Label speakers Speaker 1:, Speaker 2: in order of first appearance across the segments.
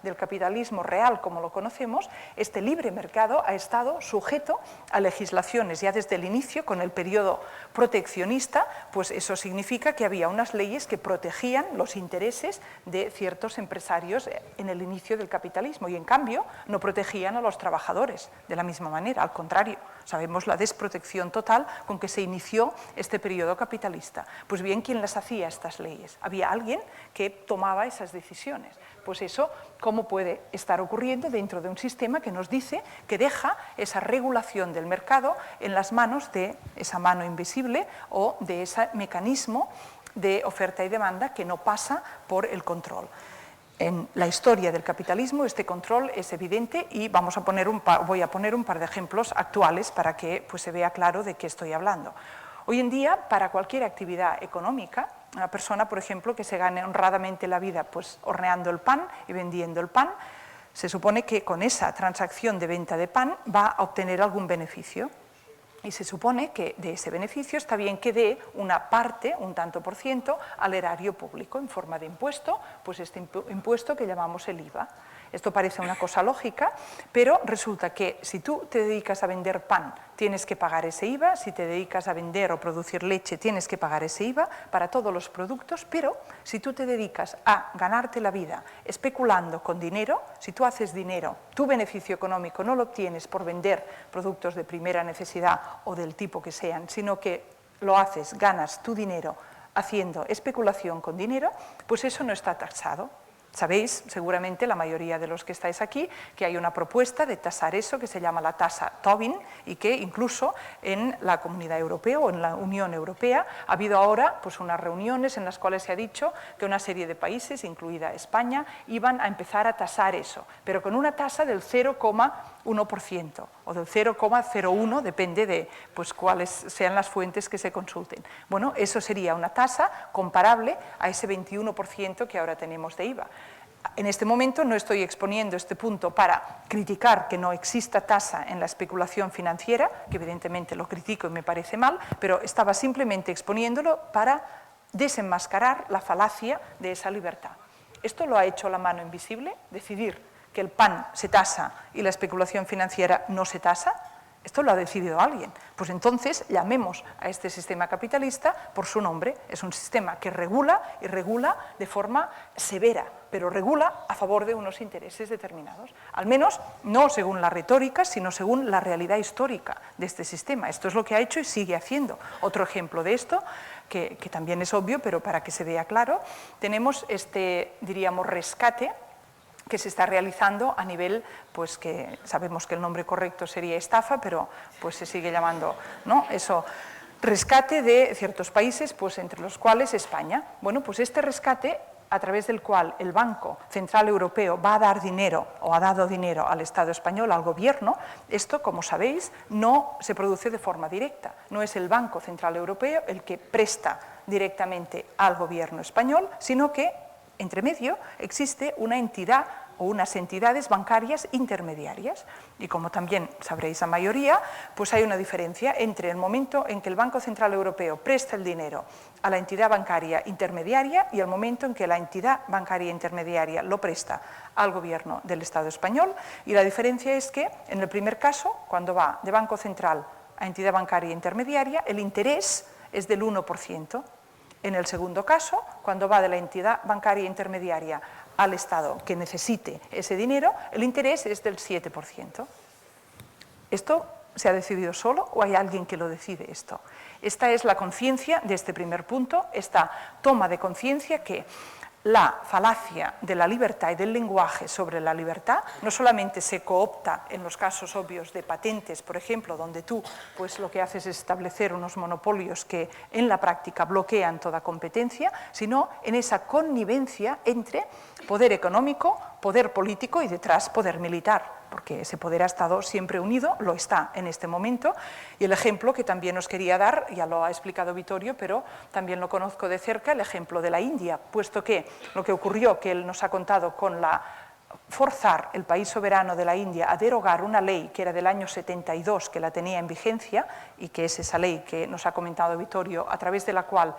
Speaker 1: del capitalismo real como lo conocemos, este libre mercado ha estado sujeto a legislaciones ya desde el inicio, con el periodo proteccionista, pues eso significa que había unas leyes que protegían los intereses de ciertos empresarios en el inicio del capitalismo y en cambio no protegían a los trabajadores de la misma manera, al contrario. Sabemos la desprotección total con que se inició este periodo capitalista. Pues bien, ¿quién las hacía estas leyes? Había alguien que tomaba esas decisiones. Pues eso, ¿cómo puede estar ocurriendo dentro de un sistema que nos dice que deja esa regulación del mercado en las manos de esa mano invisible o de ese mecanismo de oferta y demanda que no pasa por el control? En la historia del capitalismo este control es evidente y voy a poner un par de ejemplos actuales para que pues, se vea claro de qué estoy hablando. Hoy en día, para cualquier actividad económica, una persona, por ejemplo, que se gane honradamente la vida pues, horneando el pan y vendiendo el pan, se supone que con esa transacción de venta de pan va a obtener algún beneficio. Y se supone que de ese beneficio está bien que dé una parte, un tanto por ciento, al erario público en forma de impuesto, pues este impuesto que llamamos el IVA. Esto parece una cosa lógica, pero resulta que si tú te dedicas a vender pan, tienes que pagar ese IVA, si te dedicas a vender o producir leche, tienes que pagar ese IVA para todos los productos, pero si tú te dedicas a ganarte la vida especulando con dinero, si tú haces dinero, tu beneficio económico no lo obtienes por vender productos de primera necesidad o del tipo que sean, sino que lo haces, ganas tu dinero haciendo especulación con dinero, pues eso no está taxado. Sabéis, seguramente la mayoría de los que estáis aquí, que hay una propuesta de tasar eso que se llama la tasa Tobin y que incluso en la Comunidad Europea o en la Unión Europea ha habido ahora pues, unas reuniones en las cuales se ha dicho que una serie de países, incluida España, iban a empezar a tasar eso, pero con una tasa del 0,1% o del 0,01, depende de pues, cuáles sean las fuentes que se consulten. Bueno, eso sería una tasa comparable a ese 21% que ahora tenemos de IVA. En este momento no estoy exponiendo este punto para criticar que no exista tasa en la especulación financiera, que evidentemente lo critico y me parece mal, pero estaba simplemente exponiéndolo para desenmascarar la falacia de esa libertad. Esto lo ha hecho la mano invisible, decidir que el pan se tasa y la especulación financiera no se tasa. Esto lo ha decidido alguien. Pues entonces llamemos a este sistema capitalista por su nombre. Es un sistema que regula y regula de forma severa, pero regula a favor de unos intereses determinados. Al menos no según la retórica, sino según la realidad histórica de este sistema. Esto es lo que ha hecho y sigue haciendo. Otro ejemplo de esto, que también es obvio, pero para que se vea claro, tenemos este, diríamos, rescate que se está realizando a nivel, pues que sabemos que el nombre correcto sería estafa, pero pues se sigue llamando, ¿no? Eso, rescate de ciertos países, pues entre los cuales España. Bueno, pues este rescate, a través del cual el Banco Central Europeo va a dar dinero, o ha dado dinero al Estado español, al gobierno, esto, como sabéis, no se produce de forma directa. No es el Banco Central Europeo el que presta directamente al gobierno español, sino que entre medio existe una entidad o unas entidades bancarias intermediarias. Y como también sabréis la mayoría, pues hay una diferencia entre el momento en que el Banco Central Europeo presta el dinero a la entidad bancaria intermediaria y el momento en que la entidad bancaria intermediaria lo presta al gobierno del Estado español. Y la diferencia es que en el primer caso, cuando va de Banco Central a entidad bancaria intermediaria, el interés es del 1%. En el segundo caso, cuando va de la entidad bancaria intermediaria al Estado que necesite ese dinero, el interés es del 7%. ¿Esto se ha decidido solo o hay alguien que lo decide esto? Esta es la conciencia de este primer punto, esta toma de conciencia que la falacia de la libertad y del lenguaje sobre la libertad no solamente se coopta en los casos obvios de patentes, por ejemplo, donde tú pues, lo que haces es establecer unos monopolios que en la práctica bloquean toda competencia, sino en esa connivencia entre poder económico, poder político y detrás poder militar, porque ese poder ha estado siempre unido, lo está en este momento. Y el ejemplo que también os quería dar, ya lo ha explicado Vittorio, pero también lo conozco de cerca, el ejemplo de la India, puesto que lo que ocurrió, que él nos ha contado con la forzar el país soberano de la India a derogar una ley que era del año 72, que la tenía en vigencia, y que es esa ley que nos ha comentado Vittorio, a través de la cual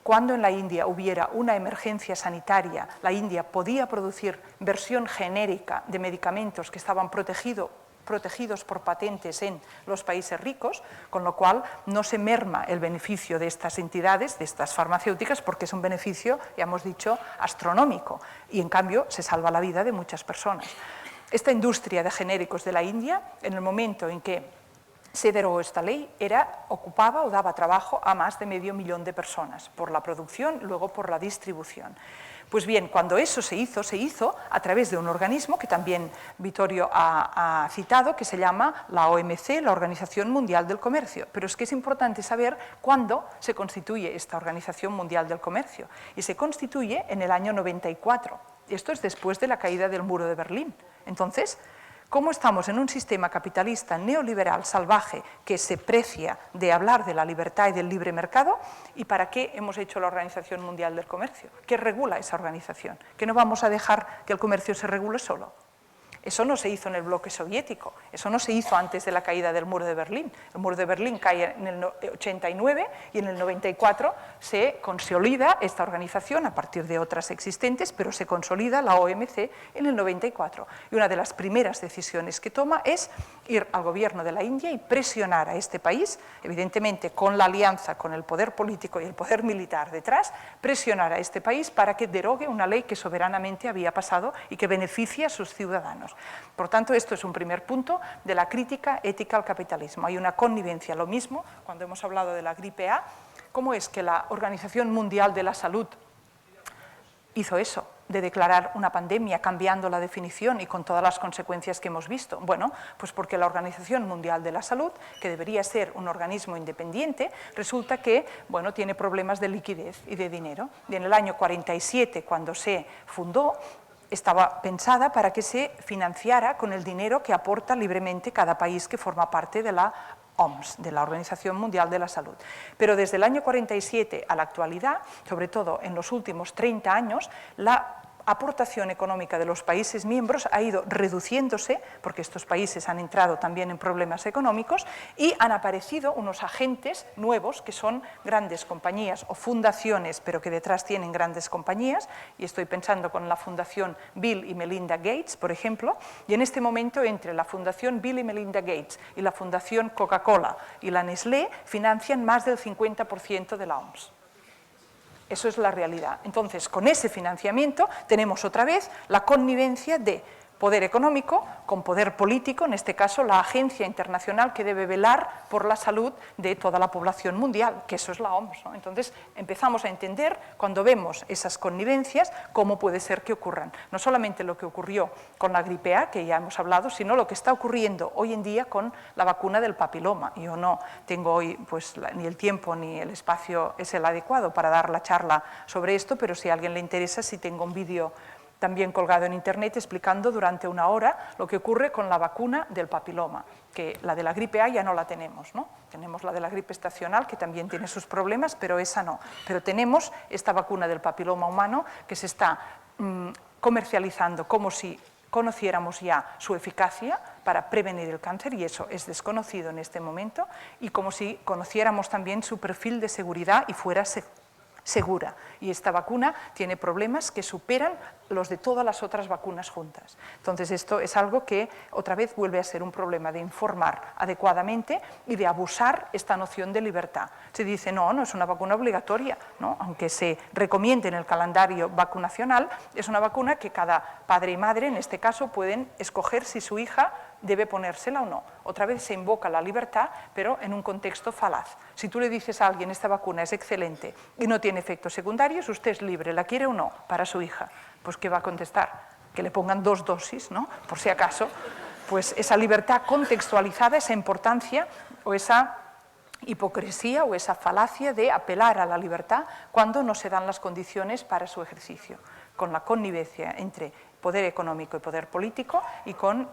Speaker 1: cuando en la India hubiera una emergencia sanitaria, la India podía producir versión genérica de medicamentos que estaban protegidos por patentes en los países ricos, con lo cual no se merma el beneficio de estas entidades, de estas farmacéuticas, porque es un beneficio, ya hemos dicho, astronómico, y en cambio se salva la vida de muchas personas. Esta industria de genéricos de la India, en el momento en que se derogó esta ley, ocupaba o daba trabajo a más de 500.000 de personas, por la producción, luego por la distribución. Pues bien, cuando eso se hizo a través de un organismo que también Vittorio ha citado, que se llama la OMC, la Organización Mundial del Comercio. Pero es que es importante saber cuándo se constituye esta Organización Mundial del Comercio. Y se constituye en el año 94. Esto es después de la caída del muro de Berlín. Entonces, ¿cómo estamos en un sistema capitalista neoliberal salvaje que se precia de hablar de la libertad y del libre mercado? ¿Y para qué hemos hecho la Organización Mundial del Comercio? ¿Qué regula esa organización? ¿Que no vamos a dejar que el comercio se regule solo? Eso no se hizo en el bloque soviético, eso no se hizo antes de la caída del muro de Berlín. El muro de Berlín cae en el 89 y en el 94 se consolida esta organización a partir de otras existentes, pero se consolida la OMC en el 94. Y una de las primeras decisiones que toma es ir al gobierno de la India y presionar a este país, evidentemente con la alianza con el poder político y el poder militar detrás, presionar a este país para que derogue una ley que soberanamente había pasado y que beneficia a sus ciudadanos. Por tanto, esto es un primer punto de la crítica ética al capitalismo. Hay una connivencia, lo mismo, cuando hemos hablado de la gripe A, ¿cómo es que la Organización Mundial de la Salud hizo eso, de declarar una pandemia, cambiando la definición y con todas las consecuencias que hemos visto? Bueno, pues porque la Organización Mundial de la Salud, que debería ser un organismo independiente, resulta que, bueno, tiene problemas de liquidez y de dinero. Y en el año 47, cuando se fundó, estaba pensada para que se financiara con el dinero que aporta libremente cada país que forma parte de la OMS, de la Organización Mundial de la Salud. Pero desde el año 47 a la actualidad, sobre todo en los últimos 30 años, la aportación económica de los países miembros ha ido reduciéndose, porque estos países han entrado también en problemas económicos, y han aparecido unos agentes nuevos que son grandes compañías o fundaciones, pero que detrás tienen grandes compañías, y estoy pensando con la Fundación Bill y Melinda Gates, por ejemplo, y en este momento entre la Fundación Bill y Melinda Gates y la Fundación Coca-Cola y la Nestlé financian más del 50% de la OMS. Eso es la realidad. Entonces, con ese financiamiento tenemos otra vez la connivencia de poder económico con poder político, en este caso la agencia internacional que debe velar por la salud de toda la población mundial, que eso es la OMS, ¿no? Entonces empezamos a entender, cuando vemos esas connivencias, cómo puede ser que ocurran. No solamente lo que ocurrió con la gripe A, que ya hemos hablado, sino lo que está ocurriendo hoy en día con la vacuna del papiloma. Yo no tengo hoy pues, ni el tiempo ni el espacio es el adecuado para dar la charla sobre esto, pero si a alguien le interesa, sí tengo un vídeo también colgado en internet explicando durante 1 hora lo que ocurre con la vacuna del papiloma, que la de la gripe A ya no la tenemos, ¿no? Tenemos la de la gripe estacional, que también tiene sus problemas, pero esa no. Pero tenemos esta vacuna del papiloma humano que se está comercializando como si conociéramos ya su eficacia para prevenir el cáncer, y eso es desconocido en este momento, y como si conociéramos también su perfil de seguridad y fuera segura. Y esta vacuna tiene problemas que superan los de todas las otras vacunas juntas. Entonces, esto es algo que otra vez vuelve a ser un problema de informar adecuadamente y de abusar esta noción de libertad. Se dice, no, no es una vacuna obligatoria, ¿no? Aunque se recomiende en el calendario vacunacional, es una vacuna que cada padre y madre, en este caso, pueden escoger si su hija debe ponérsela o no. Otra vez se invoca la libertad, pero en un contexto falaz. Si tú le dices a alguien, esta vacuna es excelente y no tiene efectos secundarios, usted es libre, ¿la quiere o no para su hija? Pues ¿qué va a contestar? Que le pongan 2 dosis, ¿no? Por si acaso. Pues esa libertad contextualizada, esa importancia o esa hipocresía o esa falacia de apelar a la libertad cuando no se dan las condiciones para su ejercicio, con la connivencia entre poder económico y poder político y con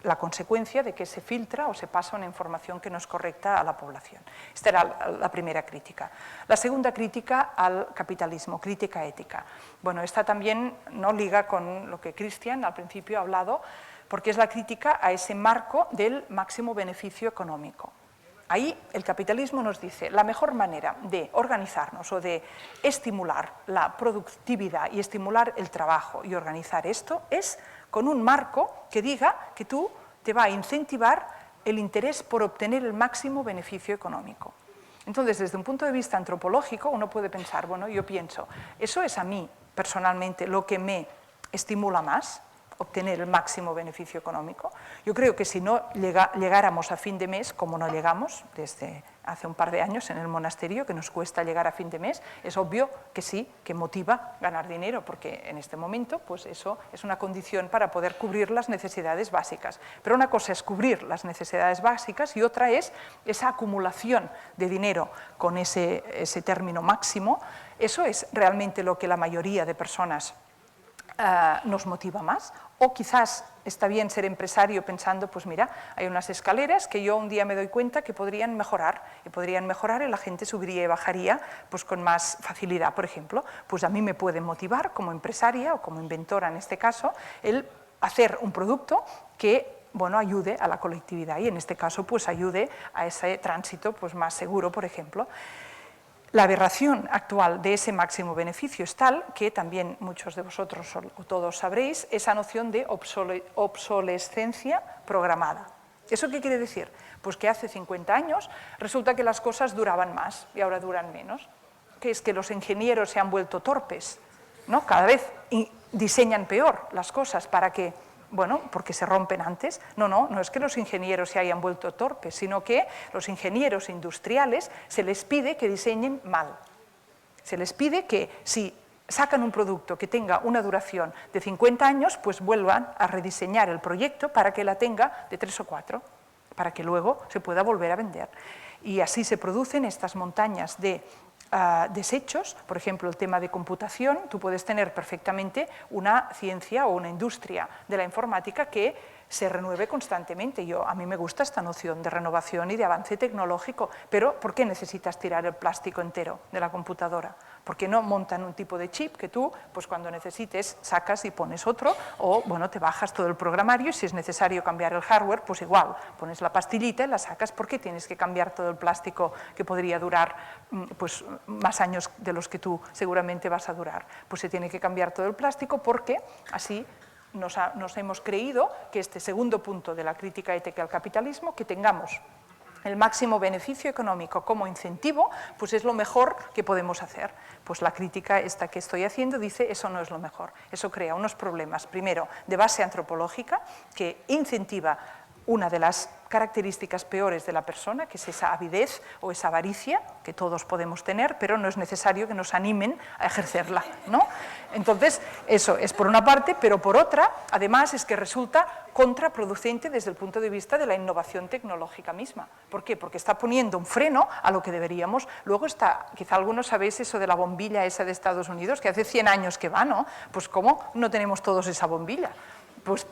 Speaker 1: la consecuencia de que se filtra o se pasa una información que no es correcta a la población. Esta era la primera crítica. La segunda crítica al capitalismo, crítica ética. Bueno, esta también no liga con lo que Cristian al principio ha hablado, porque es la crítica a ese marco del máximo beneficio económico. Ahí el capitalismo nos dice, la mejor manera de organizarnos o de estimular la productividad y estimular el trabajo y organizar esto es con un marco que diga que tú te va a incentivar el interés por obtener el máximo beneficio económico. Entonces, desde un punto de vista antropológico, uno puede pensar, bueno, yo pienso, ¿eso es a mí personalmente lo que me estimula más? Obtener el máximo beneficio económico. Yo creo que si no llegáramos a fin de mes, como no llegamos desde hace un par de años en el monasterio, que nos cuesta llegar a fin de mes, es obvio que sí, que motiva ganar dinero, porque en este momento pues eso es una condición para poder cubrir las necesidades básicas. Pero una cosa es cubrir las necesidades básicas y otra es esa acumulación de dinero con ese término máximo. Eso es realmente lo que la mayoría de personas nos motiva más, o quizás está bien ser empresario pensando, pues mira, hay unas escaleras que yo un día me doy cuenta que podrían mejorar y la gente subiría y bajaría pues con más facilidad, por ejemplo. Pues a mí me puede motivar como empresaria o como inventora en este caso el hacer un producto que ayude a la colectividad y en este caso pues ayude a ese tránsito pues más seguro, por ejemplo. La aberración actual de ese máximo beneficio es tal que también muchos de vosotros o todos sabréis esa noción de obsolescencia programada. ¿Eso qué quiere decir? Pues que hace 50 años resulta que las cosas duraban más y ahora duran menos. Que es que los ingenieros se han vuelto torpes, ¿no? Cada vez diseñan peor las cosas para que porque se rompen antes. No es que los ingenieros se hayan vuelto torpes, sino que los ingenieros industriales se les pide que diseñen mal. Se les pide que si sacan un producto que tenga una duración de 50 años, pues vuelvan a rediseñar el proyecto para que la tenga de 3 o 4, para que luego se pueda volver a vender. Y así se producen estas montañas de desechos, por ejemplo, el tema de computación, tú puedes tener perfectamente una ciencia o una industria de la informática que se renueve constantemente. A mí me gusta esta noción de renovación y de avance tecnológico, pero ¿por qué necesitas tirar el plástico entero de la computadora? ¿Por qué no montan un tipo de chip que tú, pues cuando necesites, sacas y pones otro? O, te bajas todo el programario y si es necesario cambiar el hardware, pues igual, pones la pastillita y la sacas. ¿Por qué tienes que cambiar todo el plástico que podría durar pues, más años de los que tú seguramente vas a durar? Pues se tiene que cambiar todo el plástico porque así nos hemos creído que este segundo punto de la crítica ética al capitalismo, que tengamos el máximo beneficio económico como incentivo, pues es lo mejor que podemos hacer. Pues la crítica esta que estoy haciendo dice eso no es lo mejor, eso crea unos problemas, primero, de base antropológica, que incentiva una de las características peores de la persona, que es esa avidez o esa avaricia que todos podemos tener, pero no es necesario que nos animen a ejercerla, ¿no? Entonces, eso es por una parte, pero por otra, además, es que resulta contraproducente desde el punto de vista de la innovación tecnológica misma. ¿Por qué? Porque está poniendo un freno a lo que deberíamos. Luego está, quizá algunos sabéis eso de la bombilla esa de Estados Unidos, que hace 100 años que va, ¿no? Pues ¿cómo no tenemos todos esa bombilla? Pues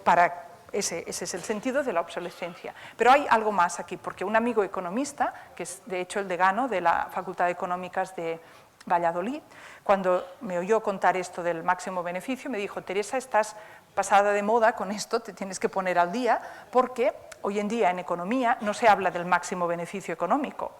Speaker 1: ese es el sentido de la obsolescencia. Pero hay algo más aquí, porque un amigo economista, que es de hecho el decano de la Facultad de Económicas de Valladolid, cuando me oyó contar esto del máximo beneficio, me dijo: Teresa, estás pasada de moda con esto, te tienes que poner al día, porque hoy en día en economía no se habla del máximo beneficio económico.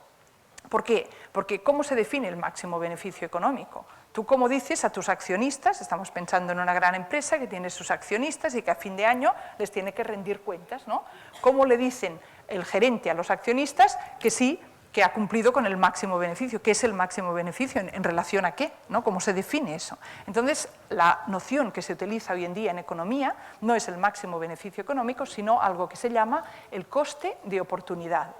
Speaker 1: ¿Por qué? Porque ¿cómo se define el máximo beneficio económico? Tú, como dices a tus accionistas, estamos pensando en una gran empresa que tiene sus accionistas y que a fin de año les tiene que rendir cuentas, ¿no? ¿Cómo le dicen el gerente a los accionistas que sí, que ha cumplido con el máximo beneficio? ¿Qué es el máximo beneficio? ¿En relación a qué? ¿No? ¿Cómo se define eso? Entonces, la noción que se utiliza hoy en día en economía no es el máximo beneficio económico, sino algo que se llama el coste de oportunidad.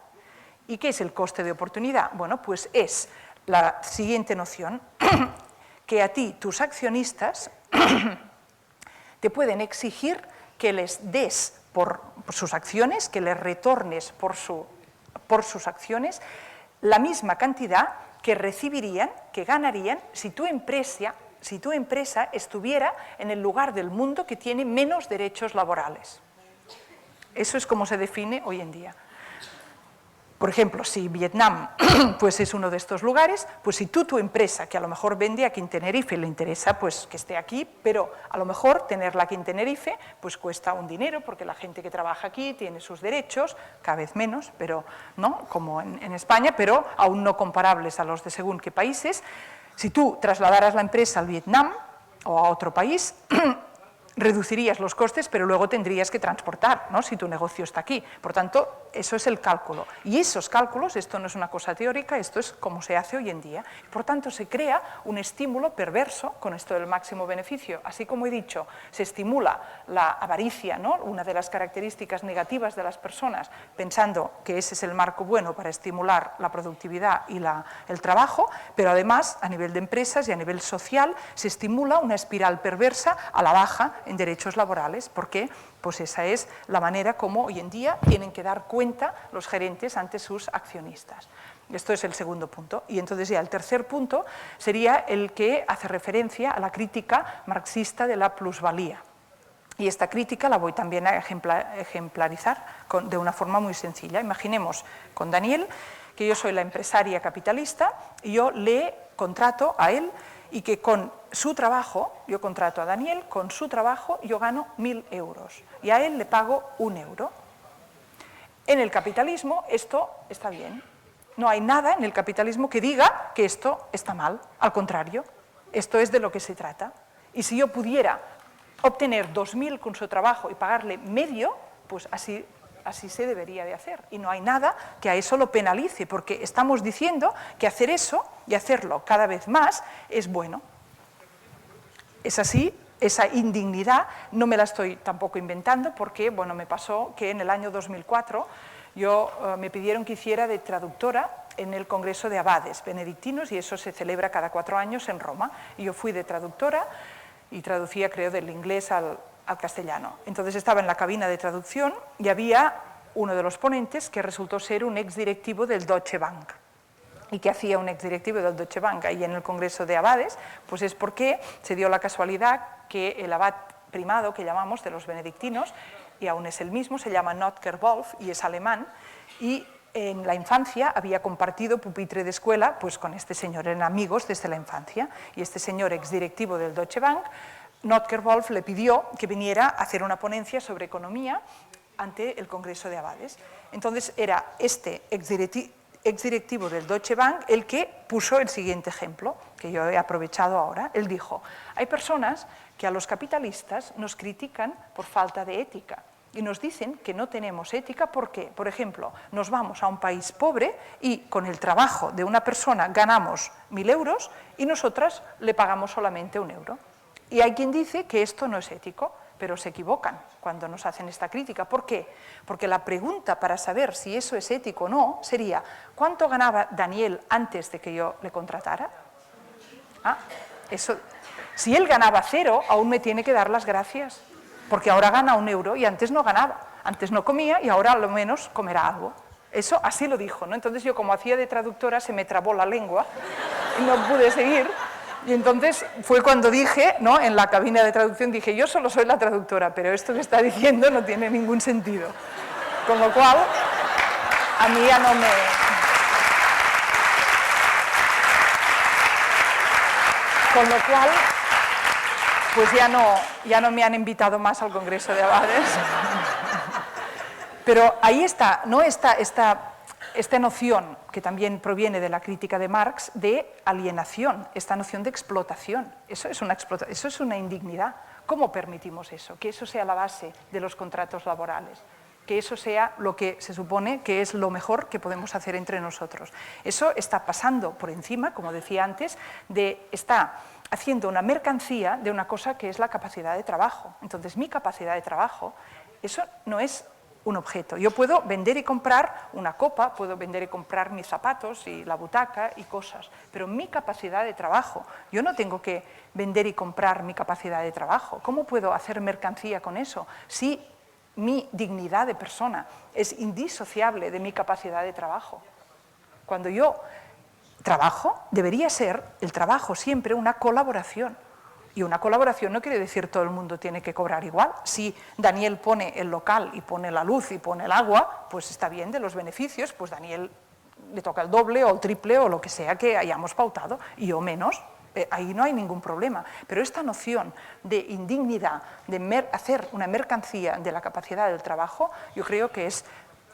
Speaker 1: ¿Y qué es el coste de oportunidad? Bueno, pues es la siguiente noción, que a ti, tus accionistas, te pueden exigir que les des por sus acciones, que les retornes por sus acciones, la misma cantidad que recibirían, que ganarían, si tu empresa estuviera en el lugar del mundo que tiene menos derechos laborales. Eso es como se define hoy en día. Por ejemplo, si Vietnam pues es uno de estos lugares, pues si tu empresa, que a lo mejor vende aquí en Tenerife, le interesa pues que esté aquí, pero a lo mejor tenerla aquí en Tenerife pues cuesta un dinero, porque la gente que trabaja aquí tiene sus derechos, cada vez menos, pero no como en España, pero aún no comparables a los de según qué países. Si tú trasladaras la empresa al Vietnam o a otro país, reducirías los costes, pero luego tendrías que transportar, ¿no?, si tu negocio está aquí. Por tanto, eso es el cálculo. Y esos cálculos, esto no es una cosa teórica, esto es como se hace hoy en día. Por tanto, se crea un estímulo perverso con esto del máximo beneficio. Así como he dicho, se estimula la avaricia, ¿no?, una de las características negativas de las personas, pensando que ese es el marco bueno para estimular la productividad y el trabajo, pero además, a nivel de empresas y a nivel social, se estimula una espiral perversa a la baja en derechos laborales, porque pues esa es la manera como hoy en día tienen que dar cuenta los gerentes ante sus accionistas. Esto es el segundo punto. Y entonces ya el tercer punto sería el que hace referencia a la crítica marxista de la plusvalía. Y esta crítica la voy también a ejemplarizar de una forma muy sencilla. Imaginemos con Daniel que yo soy la empresaria capitalista y yo le contrato a él y que con su trabajo, yo contrato a Daniel, con su trabajo yo gano 1.000 euros y a él le pago 1 euro. En el capitalismo esto está bien. No hay nada en el capitalismo que diga que esto está mal. Al contrario, esto es de lo que se trata. Y si yo pudiera obtener 2.000 con su trabajo y pagarle medio, pues así se debería de hacer. Y no hay nada que a eso lo penalice, porque estamos diciendo que hacer eso y hacerlo cada vez más es bueno. Es así, esa indignidad no me la estoy tampoco inventando, porque bueno, me pasó que en el año 2004 me pidieron que hiciera de traductora en el Congreso de Abades benedictinos, y eso se celebra cada 4 años en Roma. Y yo fui de traductora y traducía, creo, del inglés al castellano. Entonces estaba en la cabina de traducción y había uno de los ponentes que resultó ser un exdirectivo del Deutsche Bank. ¿Y qué hacía un exdirectivo del Deutsche Bank ahí en el Congreso de Abades? Pues es porque se dio la casualidad que el abad primado, que llamamos, de los benedictinos, y aún es el mismo, se llama Notker Wolf y es alemán, y en la infancia había compartido pupitre de escuela pues con este señor, eran amigos desde la infancia, y este señor exdirectivo del Deutsche Bank, Notker Wolf, le pidió que viniera a hacer una ponencia sobre economía ante el Congreso de Abades. Entonces era este exdirectivo del Deutsche Bank el que puso el siguiente ejemplo, que yo he aprovechado ahora. Él dijo: hay personas que a los capitalistas nos critican por falta de ética y nos dicen que no tenemos ética porque, por ejemplo, nos vamos a un país pobre y con el trabajo de una persona ganamos 1.000 euros y nosotras le pagamos solamente 1 euro. Y hay quien dice que esto no es ético, pero se equivocan cuando nos hacen esta crítica. ¿Por qué? Porque la pregunta para saber si eso es ético o no sería: ¿cuánto ganaba Daniel antes de que yo le contratara? Si él ganaba 0, aún me tiene que dar las gracias, porque ahora gana 1 euro y antes no ganaba. Antes no comía y ahora a lo menos comerá algo. Eso así lo dijo, ¿no? Entonces yo, como hacía de traductora, se me trabó la lengua y no pude seguir. Y entonces fue cuando dije, ¿no?, en la cabina de traducción, dije: yo solo soy la traductora, pero esto que está diciendo no tiene ningún sentido. Con lo cual, a mí ya no me... Con lo cual, pues ya no me han invitado más al Congreso de Abades. Pero ahí está, ¿no?, esta noción, que también proviene de la crítica de Marx, de alienación, esta noción de explotación. Eso es una indignidad. ¿Cómo permitimos eso? Que eso sea la base de los contratos laborales, que eso sea lo que se supone que es lo mejor que podemos hacer entre nosotros. Eso está pasando por encima, como decía antes, está haciendo una mercancía de una cosa que es la capacidad de trabajo. Entonces, mi capacidad de trabajo, eso no es un objeto. Yo puedo vender y comprar una copa, puedo vender y comprar mis zapatos y la butaca y cosas, pero mi capacidad de trabajo, yo no tengo que vender y comprar mi capacidad de trabajo. ¿Cómo puedo hacer mercancía con eso si mi dignidad de persona es indisociable de mi capacidad de trabajo? Cuando yo trabajo, debería ser el trabajo siempre una colaboración. Y una colaboración no quiere decir todo el mundo tiene que cobrar igual. Si Daniel pone el local y pone la luz y pone el agua, pues está bien de los beneficios, pues Daniel le toca el doble o el triple o lo que sea que hayamos pautado, y yo menos. Ahí no hay ningún problema. Pero esta noción de indignidad, de hacer una mercancía de la capacidad del trabajo, yo creo que es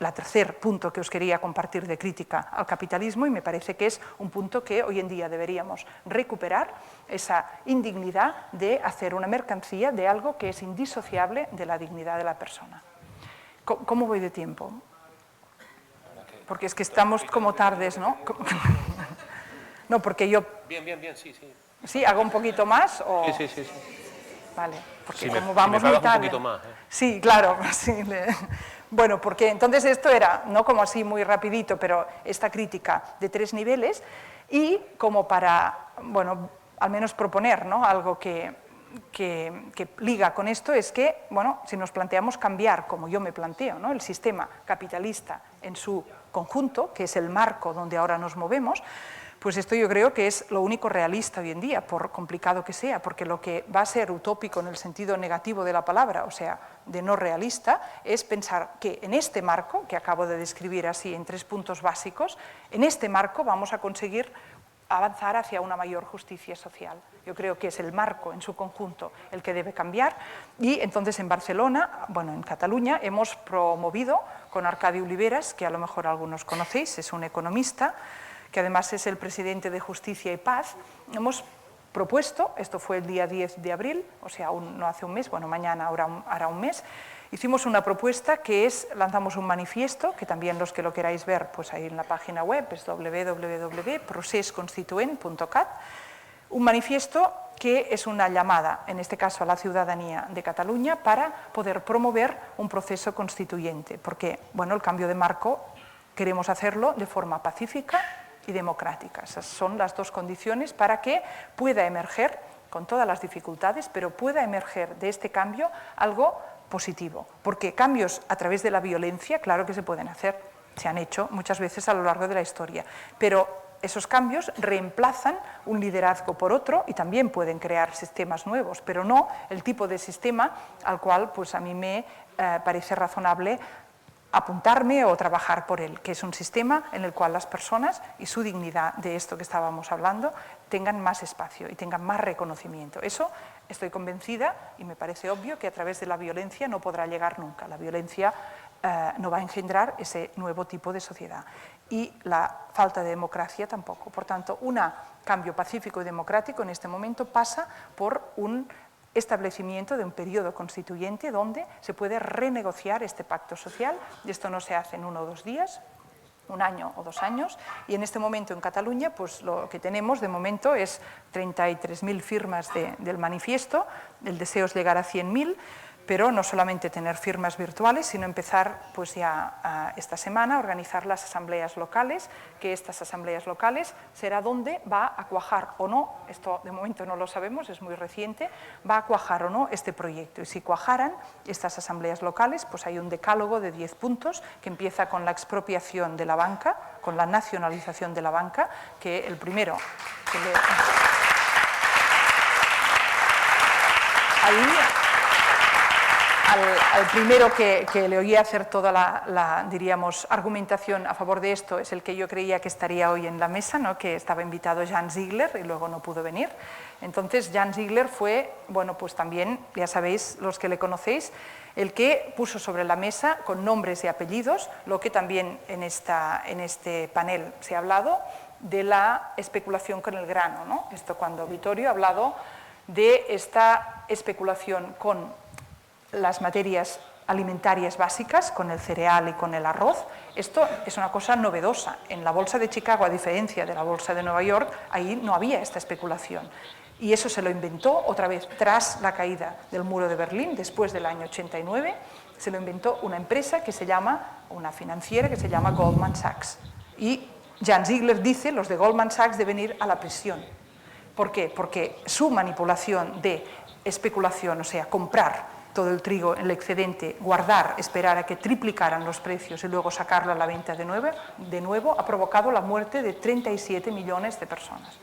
Speaker 1: el tercer punto que os quería compartir de crítica al capitalismo, y me parece que es un punto que hoy en día deberíamos recuperar, esa indignidad de hacer una mercancía de algo que es indisociable de la dignidad de la persona. ¿Cómo voy de tiempo? Porque es que estamos como tardes, ¿no? No, porque yo...
Speaker 2: Bien, sí.
Speaker 1: ¿Sí? ¿Hago un poquito más? O...
Speaker 2: Sí.
Speaker 1: Vale, porque
Speaker 2: Si
Speaker 1: como vamos
Speaker 2: me
Speaker 1: muy
Speaker 2: pagas
Speaker 1: tarde...
Speaker 2: un poquito más.
Speaker 1: Sí, claro. Sí. Bueno, porque entonces esto era, no como así muy rapidito, pero esta crítica de 3 niveles, y como para, bueno, al menos proponer, ¿no?, algo que liga con esto, es que, bueno, si nos planteamos cambiar, como yo me planteo, ¿no?, el sistema capitalista en su conjunto, que es el marco donde ahora nos movemos, pues esto yo creo que es lo único realista hoy en día, por complicado que sea, porque lo que va a ser utópico en el sentido negativo de la palabra, o sea, de no realista, es pensar que en este marco, que acabo de describir así en 3 puntos básicos, en este marco vamos a conseguir avanzar hacia una mayor justicia social. Yo creo que es el marco en su conjunto el que debe cambiar, y entonces en Barcelona, bueno, en Cataluña, hemos promovido con Arcadi Oliveras, que a lo mejor algunos conocéis, es un economista, que además es el presidente de Justicia y Paz. Hemos propuesto, esto fue el día 10 de abril, o sea, no hace un mes, bueno, mañana hará un mes, hicimos una propuesta que es, lanzamos un manifiesto, que también los que lo queráis ver, pues ahí en la página web, es www.procesconstituent.cat, un manifiesto que es una llamada, en este caso a la ciudadanía de Cataluña, para poder promover un proceso constituyente, porque, bueno, el cambio de marco queremos hacerlo de forma pacífica y democrática. Esas son las 2 condiciones para que pueda emerger, con todas las dificultades, pero pueda emerger de este cambio algo positivo. Porque cambios a través de la violencia, claro que se pueden hacer, se han hecho muchas veces a lo largo de la historia, pero esos cambios reemplazan un liderazgo por otro y también pueden crear sistemas nuevos, pero no el tipo de sistema al cual pues a mí me parece razonable apuntarme o trabajar por él, que es un sistema en el cual las personas y su dignidad, de esto que estábamos hablando, tengan más espacio y tengan más reconocimiento. Eso estoy convencida, y me parece obvio que a través de la violencia no podrá llegar nunca. La violencia no va a engendrar ese nuevo tipo de sociedad, y la falta de democracia tampoco. Por tanto, un cambio pacífico y democrático en este momento pasa por un establecimiento de un periodo constituyente donde se puede renegociar este pacto social, y esto no se hace en 1 o 2 días, 1 año o 2 años, y en este momento en Cataluña pues lo que tenemos de momento es 33.000 firmas del manifiesto, el deseo es llegar a 100.000, pero no solamente tener firmas virtuales, sino empezar pues ya esta semana a organizar las asambleas locales, que estas asambleas locales será donde va a cuajar o no, esto de momento no lo sabemos, es muy reciente, va a cuajar o no este proyecto. Y si cuajaran estas asambleas locales, pues hay un decálogo de 10 puntos que empieza con la expropiación de la banca, con la nacionalización de la banca, que el primero que al primero que le oí hacer toda la, diríamos, argumentación a favor de esto es el que yo creía que estaría hoy en la mesa, ¿no?, que estaba invitado Jan Ziegler y luego no pudo venir. Entonces, Jan Ziegler fue, bueno, pues también, ya sabéis, los que le conocéis, el que puso sobre la mesa con nombres y apellidos lo que también en este panel se ha hablado de la especulación con el grano, ¿no? Esto cuando Vittorio ha hablado de esta especulación con las materias alimentarias básicas, con el cereal y con el arroz. Esto es una cosa novedosa. En la bolsa de Chicago, a diferencia de la bolsa de Nueva York, ahí no había esta especulación. Y eso se lo inventó otra vez tras la caída del muro de Berlín, después del año 89, se lo inventó una empresa que se llama, una financiera que se llama Goldman Sachs. Y Jan Ziegler dice, los de Goldman Sachs deben ir a la prisión. ¿Por qué? Porque su manipulación de especulación, o sea, comprar todo el trigo en el excedente, guardar, esperar a que triplicaran los precios y luego sacarlo a la venta de nuevo, ha provocado la muerte de 37 millones de personas.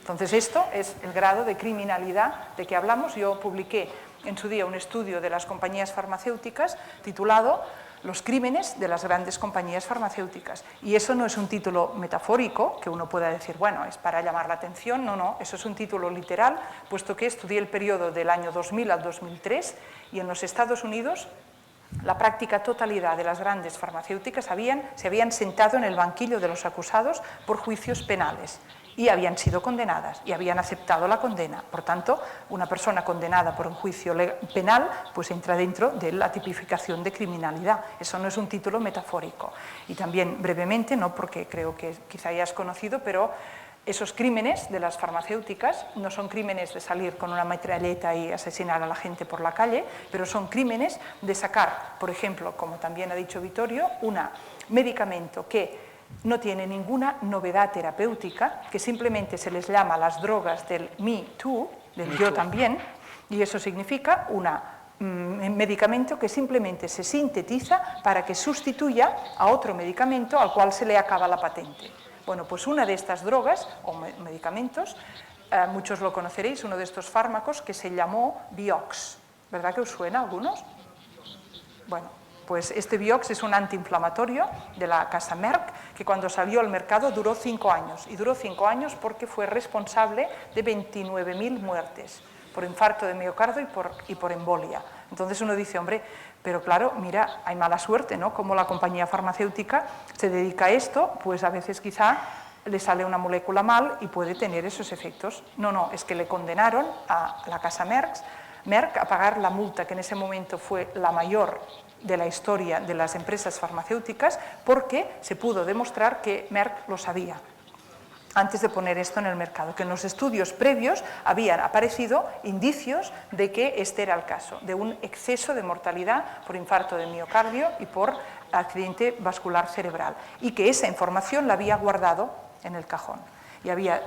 Speaker 1: Entonces, esto es el grado de criminalidad de que hablamos. Yo publiqué en su día un estudio de las compañías farmacéuticas titulado Los crímenes de las grandes compañías farmacéuticas. Y eso no es un título metafórico, que uno pueda decir, bueno, es para llamar la atención. No, no, eso es un título literal, puesto que estudié el periodo del año 2000 al 2003 y en los Estados Unidos la práctica totalidad de las grandes farmacéuticas se habían sentado en el banquillo de los acusados por juicios penales y habían sido condenadas y habían aceptado la condena. Por tanto, una persona condenada por un juicio penal pues entra dentro de la tipificación de criminalidad. Eso no es un título metafórico. Y también brevemente, no porque creo que quizá hayas conocido, pero esos crímenes de las farmacéuticas no son crímenes de salir con una metralleta y asesinar a la gente por la calle, pero son crímenes de sacar, por ejemplo, como también ha dicho Vittorio, un medicamento que no tiene ninguna novedad terapéutica, que simplemente se les llama las drogas del Me Too, del yo también, y eso significa un medicamento que simplemente se sintetiza para que sustituya a otro medicamento al cual se le acaba la patente. Bueno, pues una de estas drogas o medicamentos, muchos lo conoceréis, uno de estos fármacos que se llamó Vioxx. ¿Verdad que os suena a algunos? Bueno, pues este Vioxx es un antiinflamatorio de la casa Merck que cuando salió al mercado duró 5 años. Y duró 5 años porque fue responsable de 29.000 muertes por infarto de miocardio y por embolia. Entonces uno dice, hombre, pero claro, mira, hay mala suerte, ¿no? Como la compañía farmacéutica se dedica a esto, pues a veces quizá le sale una molécula mal y puede tener esos efectos. No, no, es que le condenaron a la casa Merck a pagar la multa, que en ese momento fue la mayor de la historia de las empresas farmacéuticas, porque se pudo demostrar que Merck lo sabía antes de poner esto en el mercado, que en los estudios previos habían aparecido indicios de que este era el caso, de un exceso de mortalidad por infarto de miocardio y por accidente vascular cerebral, y que esa información la había guardado en el cajón y había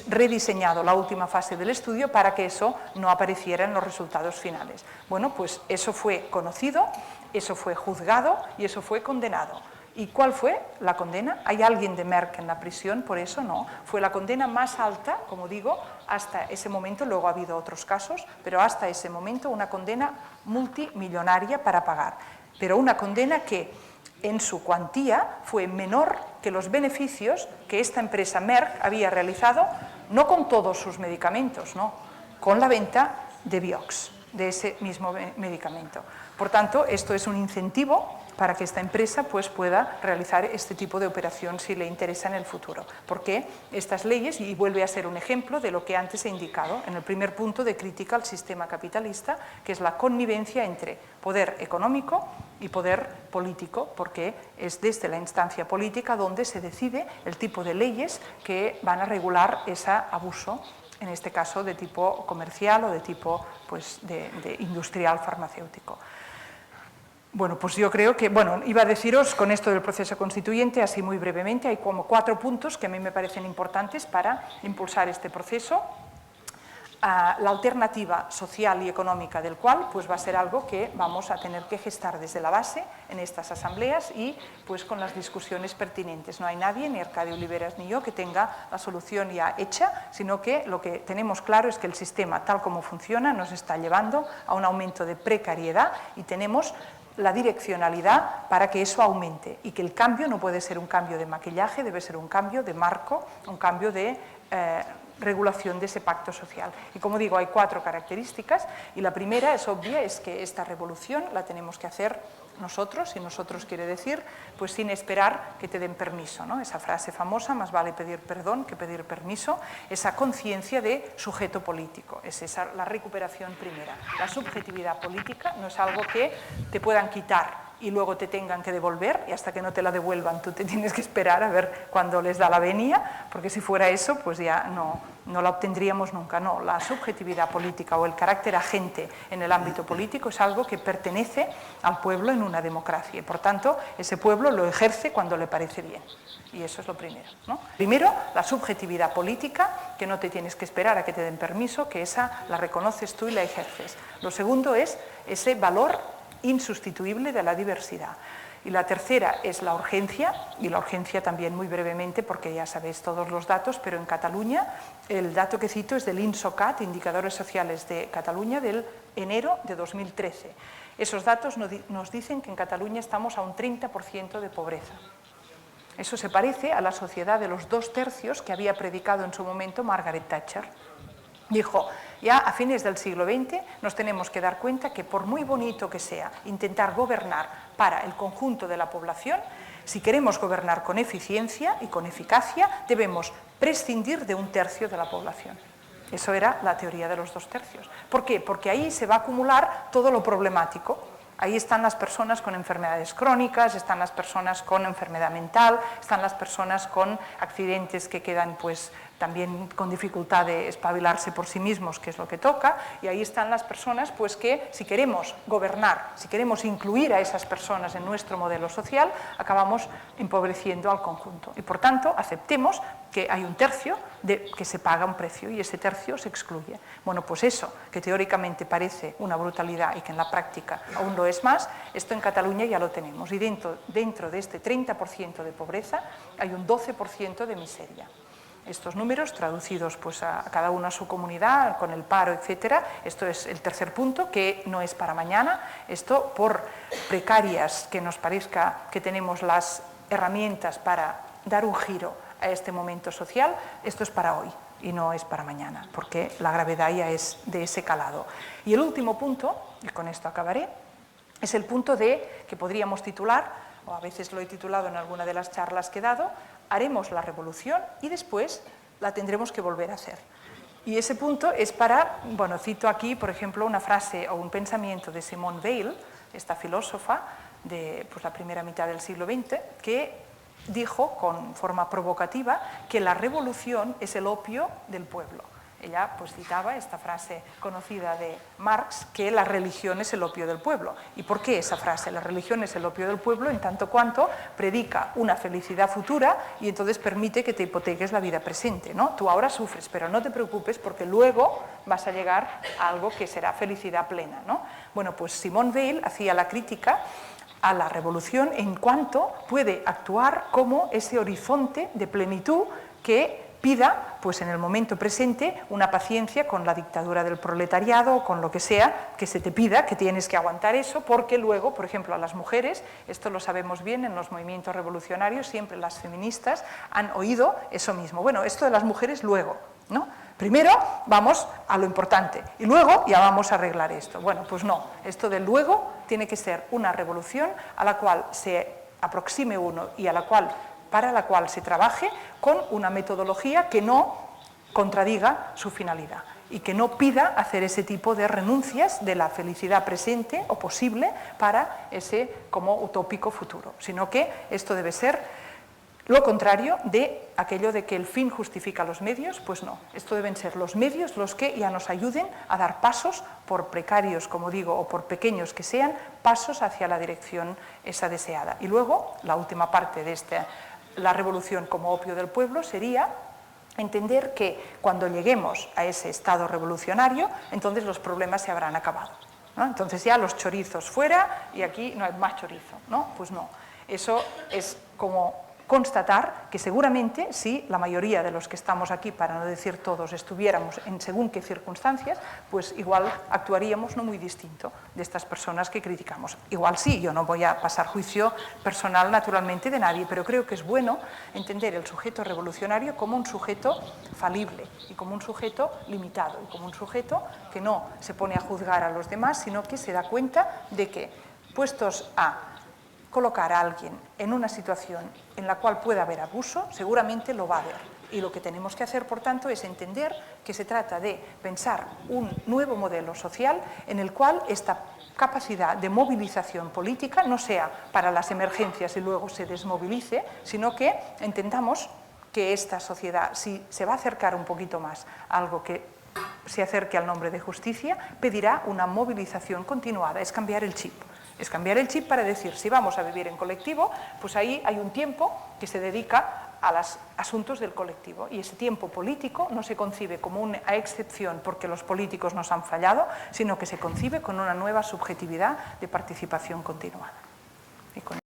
Speaker 1: rediseñado la última fase del estudio para que eso no apareciera en los resultados finales. Bueno, pues eso fue conocido, eso fue juzgado y eso fue condenado. ¿Y cuál fue la condena? ¿Hay alguien de Merck en la prisión? Por eso no. Fue la condena más alta, como digo, hasta ese momento. Luego ha habido otros casos, pero hasta ese momento una condena multimillonaria para pagar. Pero una condena que en su cuantía fue menor que los beneficios que esta empresa Merck había realizado, no con todos sus medicamentos, no, con la venta de Vioxx, de ese mismo medicamento. Por tanto, esto es un incentivo para que esta empresa pues, pueda realizar este tipo de operación si le interesa en el futuro. Porque estas leyes, y vuelve a ser un ejemplo de lo que antes he indicado en el primer punto de crítica al sistema capitalista, que es la connivencia entre poder económico y poder político, porque es desde la instancia política donde se decide el tipo de leyes que van a regular ese abuso, en este caso de tipo comercial o de tipo pues, de industrial farmacéutico. Bueno, pues yo creo que, bueno, iba a deciros con esto del proceso constituyente, así muy brevemente, hay como 4 puntos que a mí me parecen importantes para impulsar este proceso. La alternativa social y económica del cual pues va a ser algo que vamos a tener que gestar desde la base en estas asambleas y pues con las discusiones pertinentes. No hay nadie, ni Arcadio Oliveras ni yo, que tenga la solución ya hecha, sino que lo que tenemos claro es que el sistema tal como funciona nos está llevando a un aumento de precariedad y tenemos la direccionalidad para que eso aumente y que el cambio no puede ser un cambio de maquillaje, debe ser un cambio de marco, un cambio de regulación de ese pacto social. Y como digo, hay 4 características y la primera es obvia, es que esta revolución la tenemos que hacer nosotros, y nosotros quiere decir, pues sin esperar que te den permiso, ¿no? Esa frase famosa, más vale pedir perdón que pedir permiso, esa conciencia de sujeto político, es esa la recuperación primera. La subjetividad política no es algo que te puedan quitar y luego te tengan que devolver, y hasta que no te la devuelvan tú te tienes que esperar a ver cuándo les da la venia, porque si fuera eso, pues ya no la obtendríamos nunca. No, la subjetividad política o el carácter agente en el ámbito político es algo que pertenece al pueblo en una democracia, y por tanto ese pueblo lo ejerce cuando le parece bien. Y eso es lo primero, ¿no? Primero, la subjetividad política, que no te tienes que esperar a que te den permiso, que esa la reconoces tú y la ejerces. Lo segundo es ese valor insustituible de la diversidad. Y la tercera es la urgencia, y la urgencia también muy brevemente, porque ya sabéis todos los datos, pero en Cataluña el dato que cito es del INSOCAT, Indicadores Sociales de Cataluña, del enero de 2013. Esos datos nos dicen que en Cataluña estamos a un 30% de pobreza. Eso se parece a la sociedad de los 2/3 que había predicado en su momento Margaret Thatcher. Dijo, ya a fines del siglo XX nos tenemos que dar cuenta que por muy bonito que sea intentar gobernar para el conjunto de la población, si queremos gobernar con eficiencia y con eficacia, debemos prescindir de 1/3 de la población. Eso era la teoría de los 2/3. ¿Por qué? Porque ahí se va a acumular todo lo problemático. Ahí están las personas con enfermedades crónicas, están las personas con enfermedad mental, están las personas con accidentes que quedan pues también con dificultad de espabilarse por sí mismos, que es lo que toca, y ahí están las personas pues que si queremos gobernar, si queremos incluir a esas personas en nuestro modelo social, acabamos empobreciendo al conjunto. Y por tanto, aceptemos que hay 1/3 que se paga un precio y ese tercio se excluye. Bueno, pues eso, que teóricamente parece una brutalidad y que en la práctica aún lo es más, esto en Cataluña ya lo tenemos. Y dentro de este 30% de pobreza hay un 12% de miseria. Estos números traducidos pues, a cada uno a su comunidad, con el paro, etcétera. Esto es el tercer punto, que no es para mañana. Esto, por precarias que nos parezca que tenemos las herramientas para dar un giro a este momento social, esto es para hoy y no es para mañana, porque la gravedad ya es de ese calado. Y el último punto, y con esto acabaré, es el punto que podríamos titular, o a veces lo he titulado en alguna de las charlas que he dado, haremos la revolución y después la tendremos que volver a hacer. Y ese punto es para, bueno, cito aquí, por ejemplo, una frase o un pensamiento de Simone Weil, esta filósofa de pues, la primera mitad del siglo XX, que dijo con forma provocativa que la revolución es el opio del pueblo. Ella pues citaba esta frase conocida de Marx, que la religión es el opio del pueblo. ¿Y por qué esa frase? La religión es el opio del pueblo en tanto cuanto predica una felicidad futura y entonces permite que te hipoteques la vida presente, ¿no? Tú ahora sufres, pero no te preocupes porque luego vas a llegar a algo que será felicidad plena, ¿no? Bueno, pues Simone Weil hacía la crítica a la revolución en cuanto puede actuar como ese horizonte de plenitud que pida, pues en el momento presente, una paciencia con la dictadura del proletariado o con lo que sea que se te pida, que tienes que aguantar eso, porque luego, por ejemplo, a las mujeres, esto lo sabemos bien en los movimientos revolucionarios, siempre las feministas han oído eso mismo. Bueno, esto de las mujeres luego, ¿no? Primero vamos a lo importante y luego ya vamos a arreglar esto. Bueno, pues no, esto del luego tiene que ser una revolución a la cual se aproxime uno y para la cual se trabaje con una metodología que no contradiga su finalidad y que no pida hacer ese tipo de renuncias de la felicidad presente o posible para ese como utópico futuro, sino que esto debe ser lo contrario de aquello de que el fin justifica los medios, pues no. Esto deben ser los medios los que ya nos ayuden a dar pasos, por precarios, como digo, o por pequeños que sean, pasos hacia la dirección esa deseada. Y luego, la última parte de la revolución como opio del pueblo sería entender que cuando lleguemos a ese estado revolucionario, entonces los problemas se habrán acabado, ¿no? Entonces ya los chorizos fuera y aquí no hay más chorizo, ¿no? Pues no. Eso es como constatar que seguramente si la mayoría de los que estamos aquí, para no decir todos, estuviéramos en según qué circunstancias, pues igual actuaríamos no muy distinto de estas personas que criticamos. Igual sí, yo no voy a pasar juicio personal naturalmente de nadie, pero creo que es bueno entender el sujeto revolucionario como un sujeto falible y como un sujeto limitado y como un sujeto que no se pone a juzgar a los demás, sino que se da cuenta de que, puestos a colocar a alguien en una situación en la cual pueda haber abuso, seguramente lo va a haber. Y lo que tenemos que hacer, por tanto, es entender que se trata de pensar un nuevo modelo social en el cual esta capacidad de movilización política no sea para las emergencias y luego se desmovilice, sino que entendamos que esta sociedad, si se va a acercar un poquito más a algo que se acerque al nombre de justicia, pedirá una movilización continuada, es cambiar el chip. Es cambiar el chip para decir, si vamos a vivir en colectivo, pues ahí hay un tiempo que se dedica a los asuntos del colectivo. Y ese tiempo político no se concibe como una excepción porque los políticos nos han fallado, sino que se concibe con una nueva subjetividad de participación continuada.